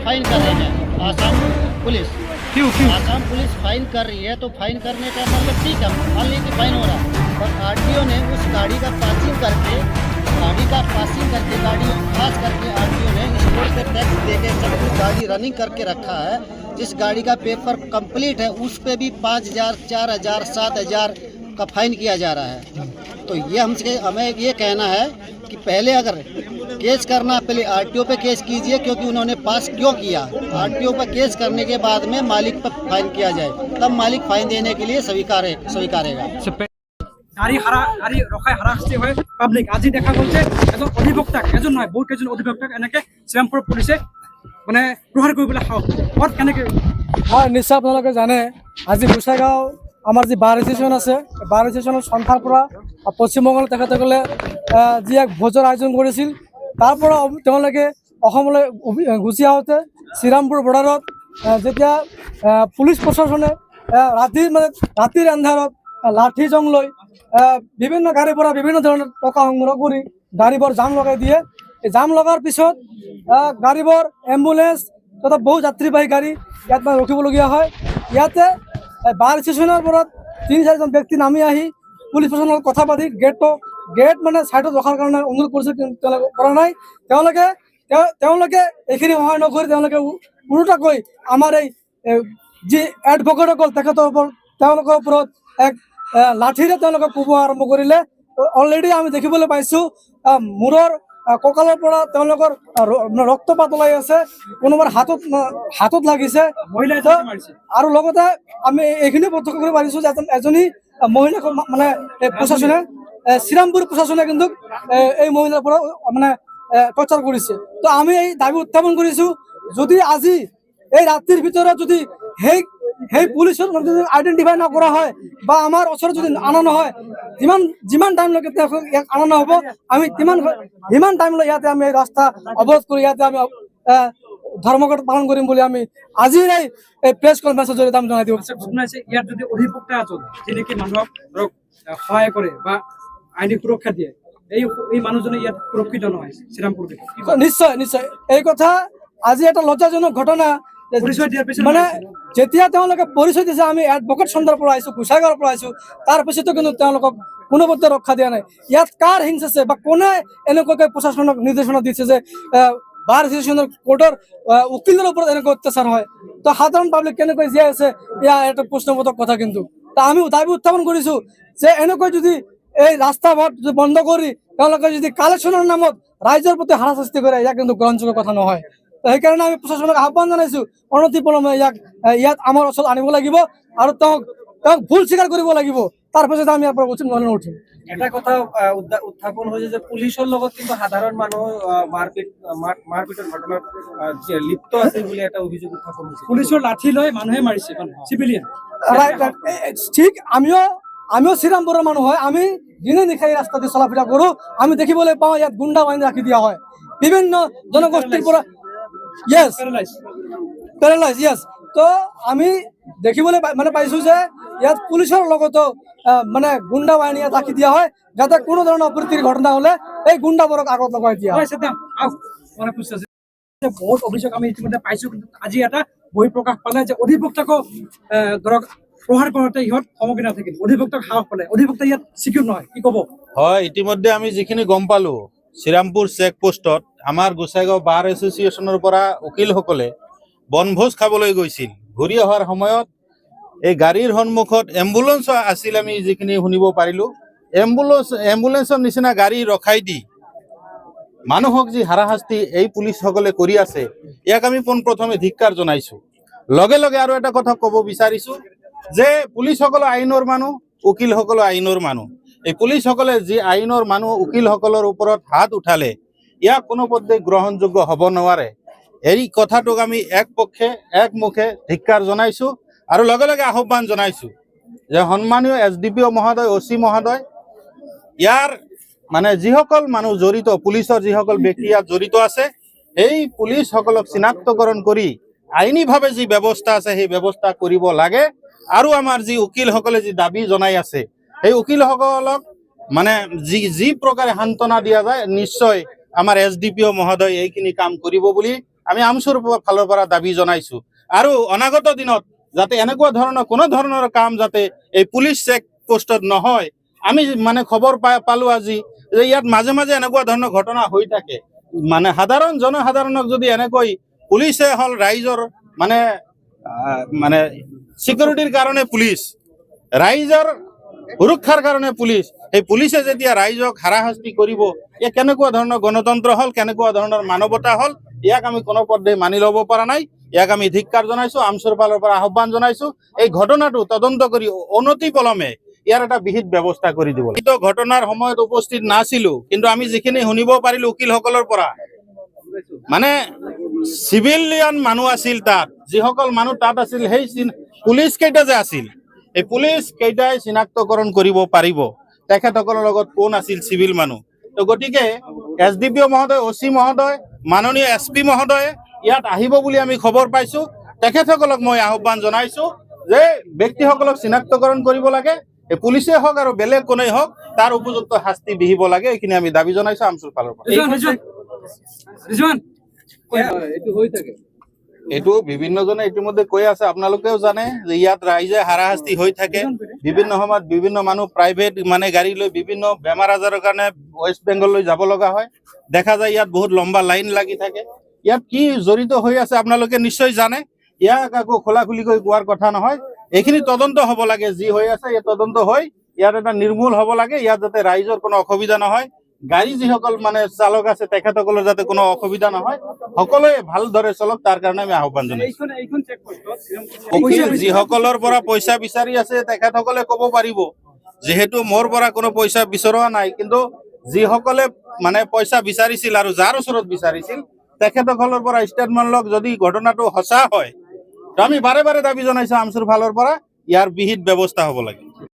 Fine कर रही है आसाम पुलिस। क्यों क्यों? आसाम पुलिस फाइन कर रही है, तो फाइन करने का मतलब ठीक है, मान लीजिए कि फाइन हो रहा है, और आरटीओ ने उस गाड़ी का पासिंग करके गाड़ी खास करके आरटीओ ने इस रोड पे टैक्स दे के सब कुछ गाड़ी रनिंग करके रखा है। जिस गाड़ी का पेपर कंप्लीट है उस पे भी 5,000, 4,000, 7,000 का फाइन किया जा रहा है। तो ये हमें ये कहना है कि पहले अगर केस करना, पहले आरटीओ पे केस कीजिए, क्योंकि उन्होंने पास क्यों किया। आरटीओ पे केस करने के बाद में मालिक पर फाइन किया जाए, तब मालिक फाइन देने के लिए स्वीकारेगा। গাড়ী ৰখাই হাৰাশাস্তি হয় পাব্লিক। আজি দেখা গ'ল যে এজন অধিবক্তাক, এজন নহয় বহুত কেইজন অধিবক্তাক এনেকে শ্ৰীৰামপুৰ পুলিচে মানে প্ৰহাৰ কৰিবলৈ সাহস ক'ত কেনেকৈ? হয়, নিশ্চয় আপোনালোকে জানে আজি গোসাইগাঁও আমাৰ যি বাৰ ষ্টেচন আছে, বাৰ ষ্টেচনৰ সন্থাৰ পৰা পশ্চিমবংগলৈ তেখেতসকলে যি এক ভোজৰ আয়োজন কৰিছিল, তাৰ পৰা তেওঁলোকে অসমলৈ গুচি আহোঁতে শ্ৰীৰামপুৰ বৰ্ডাৰত যেতিয়া পুলিচ প্ৰশাসনে ৰাতিৰ আন্ধাৰত লাঠি জং লৈ বিভিন্ন গাড়ীৰ পৰা বিভিন্ন ধৰণৰ টকা সংগ্ৰহ কৰি গাড়ীবোৰ জাম লগাই দিয়ে। এই জাম লগাৰ পিছত গাড়ীবোৰ এম্বুলেন্স তথা বহু যাত্ৰীবাহী গাড়ী ইয়াত মানে ৰখিবলগীয়া হয়। ইয়াতে বাৰ ষ্টেচনৰ পৰা ৩-৪জন ব্যক্তি নামি আহি পুলিচ প্ৰশাসনৰ লগত কথা পাতি গেট মানে ছাইডত ৰখাৰ কাৰণে অনুৰোধ কৰিছে, কিন্তু তেওঁলোকে কৰা নাই। তেওঁলোকে এইখিনি সহায় নকৰি তেওঁলোকে ওলোটাকৈ আমাৰ এই যি এডভকেটসকল তেওঁলোকৰ ওপৰত এক লাঠিৰে তেওঁলোকে কোব আৰম্ভ কৰিলে। অলৰেডি আমি দেখিবলৈ পাইছোঁ মূৰৰ কঁকালৰ পৰা তেওঁলোকৰ ৰক্তপাত ওলাই আছে, কোনোবাৰ হাতত লাগিছে আৰু লগতে আমি এইখিনি প্ৰত্যক্ষ কৰিব পাৰিছোঁ যে এজনী মহিলাক মানে প্ৰশাসনে শ্ৰীৰামপুৰ প্ৰশাসনে কিন্তু এই মহিলাৰ পৰা মানে টৰ্চাৰ কৰিছে। তো আমি এই দাবী উত্থাপন কৰিছোঁ, যদি আজি এই ৰাতিৰ ভিতৰত যদি সেই পুলিচৰ যদি আইডেণ্টিফাই নকৰা হয় বা আমাৰ ওচৰত যদি আনা নহয়, যিমান টাইমলৈকে ইয়াক আনা নহ'ব, আমি সিমান টাইমলৈ ইয়াতে আমি এই ৰাস্তা অৱৰোধ কৰি ইয়াতে আমি ধৰ্মঘট পালন কৰিম বুলি আমি আজিৰ এই প্ৰেছ কনফাৰেন্সৰ জৰিয়তে আমি জনাই দিব বিচাৰিছোঁ। ইয়াত যদি অধিবক্তা এজন যেনেকৈ মানুহক ধৰক সহায় কৰে বা আইনী সুৰক্ষা দিয়ে, এই মানুহজনে ইয়াত সুৰক্ষিত নহয় শ্ৰীৰামপুৰ। নিশ্চয় এই কথা আজি এটা লজ্জাজনক ঘটনা। মানে যেতিয়া তেওঁলোকে পৰিচয় দিছে আমি এডভকেট চন্দ্ৰৰ পৰা আহিছোঁ, গোসাইগাঁৱৰ পৰা আহিছোঁ, তাৰ পিছতো কিন্তু তেওঁলোকক কোনোপধ্যে ৰক্ষা দিয়া নাই। ইয়াত কাৰ হিংসা আছে বা কোনে এনেকুৱাকৈ প্ৰশাসনক নিৰ্দেশনা দিছে যে বাৰ ষ্টেচনৰ কোৰ্টৰ উকিলৰ ওপৰত এনেকৈ অত্যাচাৰ হয়? তো সাধাৰণ পাব্লিক কেনেকৈ জীয়াই আছে, এয়া এটা প্ৰশ্নবোধক কথা। কিন্তু আমি দাবী উত্থাপন কৰিছোঁ যে এনেকৈ যদি এই ৰাস্তা ঘাট বন্ধ কৰি তেওঁলোকে যদি কালেকশ্যনৰ নামত ৰাইজৰ প্ৰতি হাৰাশাস্তি কৰে, ইয়াক কিন্তু গ্ৰহণযোগ্য কথা নহয়। তো সেইকাৰণে আমি প্ৰশাসনক আহ্বান জনাইছোঁ, অনতিপলমে ইয়াত আমাৰ ওচৰত আনিব লাগিব আৰু তেওঁক ভুল স্বীকাৰ কৰিব লাগিব। তাৰপিছত আমি ইয়াৰ পৰা উচিত মনে উঠিম। এটা কথা উত্থাপন হৈছে যে পুলিচৰ লগত কিন্তু সাধাৰণ মানুহ মাৰপিটৰ ঘটনাত লিপ্ত আছে বুলি এটা অভিযোগ উত্থাপন হৈছে। পুলিচৰ লাঠি লৈ মানুহে মাৰিছে চিভিলিয়ান। ঠিক, আমিও শ্ৰীৰামপুৰৰ মানুহ হয়, আমি দিনে নিশাই ৰাস্তা দি চলা ফুৰা কৰোঁ। আমি দেখিবলৈ পাওঁ ইয়াত গুণ্ডা বাহিনী ৰাখি দিয়া হয় বিভিন্ন জনগোষ্ঠীৰ পৰা। পেৰালাইজ। তো আমি দেখিবলৈ পাইছোঁ যে ইয়াত পুলিচৰ লগতো মানে গুণ্ডা বাহিনী ৰাখি দিয়া হয়, যাতে কোনো ধৰণৰ অপ্ৰীতিৰ ঘটনা হ'লে এই গুণ্ডাবোৰক আগত লগাই দিয়া হয়। বহুত অভিযোগ আমি ইতিমধ্যে পাইছোঁ, কিন্তু আজি এটা বহি প্ৰকাশ পালে যে অধিবক্তাকো ধৰক প্ৰহাৰ কৰোঁতে ইহঁত সমগ্ৰ নাথাকিল, অধিবক্তাক সাহস পালে, অধিবক্তা ইয়াত চিকিউৰ নহয়। কি ক'ব? হয়, ইতিমধ্যে আমি যিখিনি গম পালোঁ, শ্ৰীৰামপুৰ চেকপোষ্টত আমাৰ গোসাইগাঁও বাৰ এছ'চিয়েশ্যনৰ পৰা উকিলসকলে বনভোজ খাবলৈ গৈছিল। ঘূৰি অহাৰ সময়ত এই গাড়ীৰ সন্মুখত এম্বুলেন্স আছিল, আমি যিখিনি শুনিব পাৰিলোঁ। এম্বুলেন্সৰ নিচিনা গাড়ী ৰখাই দি মানুহক যি হাৰাশাস্তি এই পুলিচসকলে কৰি আছে, ইয়াক আমি পোনপ্ৰথমে ধিক্কাৰ জনাইছোঁ। লগে লগে আৰু এটা কথা ক'ব বিচাৰিছোঁ যে পুলিচসকলে আইনৰ মানুহ, উকিলসকলে আইনৰ মানুহ। এই পুলিচসকলে যি আইনৰ মানুহ উকিলসকলৰ ওপৰত হাত উঠালে, ইয়াক কোনোপধ্যে গ্ৰহণযোগ্য হ'ব নোৱাৰে। এই কথাটোক আমি একমুখে ধিক্কাৰ জনাইছোঁ আৰু লগে লগে আহ্বান জনাইছোঁ যে সন্মানীয় SDPO মহোদয়, OC মহোদয়, ইয়াৰ মানে যিসকল মানুহ জড়িত, পুলিচৰ যিসকল ব্যক্তি ইয়াত জড়িত আছে, এই পুলিচসকলক চিনাক্তকৰণ কৰি আইনীভাৱে যি ব্যৱস্থা আছে সেই ব্যৱস্থা কৰিব লাগে। আৰু আমাৰ যি উকিলসকলে যি দাবী জনাই আছে, সেই উকিলসকলক মানে যি প্ৰকাৰে সান্তনা দিয়া যায়, নিশ্চয় আমাৰ SDPO মহোদয় এইখিনি কাম কৰিব বুলি আমি আমচুৰ ফালৰ পৰা দাবী জনাইছো আৰু অনাগত দিনত যাতে এনেকুৱা ধৰণৰ কোনো ধৰণৰ কাম যাতে এই পুলিচ চেক পোষ্টত নহয়। আমি মানে খবৰ পালো আজি যে ইয়াত মাজে মাজে এনেকুৱা ধৰণৰ ঘটনা হৈ থাকে। মানে সাধাৰণ জনসাধাৰণক যদি এনেকৈ পুলিচে হল ৰাইজৰ মানে সিকিউৰিটিৰ কাৰণে পুলিচ, ৰাইজৰ সুৰক্ষাৰ কাৰণে পুলিচ, এই পুলিচে যেতিয়া ৰাইজক হাৰাশাস্তি কৰিব, এয়া কেনেকুৱা ধৰণৰ গণতন্ত্ৰ হল, কেনেকুৱা ধৰণৰ মানৱতা হল, ইয়াক আমি কোনো পধ্যে মানি ল'ব পৰা নাই। ইয়াক আমি ধিক্কাৰ জনাইছো, আমচুৰ ফালৰ পৰা আহ্বান জনাইছো এই ঘটনাটো তদন্ত কৰি অনতি পলমে ইয়াৰ এটা বিহিত ব্যৱস্থা কৰি দিব। কিন্তু ঘটনাৰ সময়ত উপস্থিত নাছিলো, কিন্তু আমি যিখিনি শুনিব পাৰিলো উকিলসকলৰ পৰা, মানে চিভিলিয়ান মানুহ আছিল তাত, যিসকল মানুহ তাত আছিল সেই পুলিচ কেইটা যে আছিল, এই পুলিচ কেইটাই চিনাক্তকৰণ কৰিব পাৰিব তেখেতসকলৰ লগত কোন আছিল চিভিল মানুহ। তো গতিকে SDPO মহোদয়, OC মহোদয়, মাননীয় SP মহোদয়ে ইয়াত আহিব বুলি আমি খবৰ পাইছো। তেখেতসকলক মই আহ্বান জনাইছো যে ব্যক্তিসকলক চিনাক্তকৰণ কৰিব লাগে, এই পুলিচে হওক আৰু বেলেগ কোনেই হওক তাৰ উপযুক্ত শাস্তি বিহিব লাগে। এইখিনি আমি দাবী জনাইছো আমচুৰ ফালৰ পৰা। এইটো বিভিন্নজনে ইতিমধ্যে কৈ আছে, আপোনালোকেও জানে যে ইয়াত ৰাইজে হাৰাশাস্তি হৈ থাকে। বিভিন্ন সময়ত বিভিন্ন মানুহ প্ৰাইভেট গাড়ী লৈ বিভিন্ন বেমাৰ আজাৰৰ কাৰণে ৱেষ্ট বেংগললৈ যাব লগা হয়। দেখা যায় ইয়াত বহুত লম্বা লাইন লাগি থাকে। ইয়াত কি জড়িত হৈ আছে আপোনালোকে নিশ্চয় জানে, ইয়াক আকৌ খোলাখুলিকৈ কোৱাৰ কথা নহয়। এইখিনি তদন্ত হ'ব লাগে, যি হৈ আছে এই তদন্ত হৈ ইয়াত এটা নিৰ্মূল হ'ব লাগে। ইয়াত যাতে ৰাইজৰ কোনো অসুবিধা নহয়, গাড়ী যিসকল চালক আছে তেখেতসকলৰ যাতে কোনো অসুবিধা নহয়, সকলোৱে ভালদৰে চলক তাৰ কাৰণে আমি আহ্বান জনাইছো। যিসকলৰ পৰা পইচা বিচাৰি আছে তেখেতসকলে ক'ব পাৰিব, যিহেতু মোৰ পৰা কোনো পইচা বিচৰা নাই, কিন্তু যিসকলে পইচা বিচাৰিছিল আৰু যাৰ ওচৰত বিচাৰিছিল তেখেতসকলৰ পৰা ষ্টেটমেণ্ট লওক। যদি ঘটনাটো সঁচা হয় তো আমি বাৰে বাৰে দাবী জনাইছো আমচুৰ ফালৰ পৰা ইয়াৰ বিহিত ব্যৱস্থা হ'ব লাগে।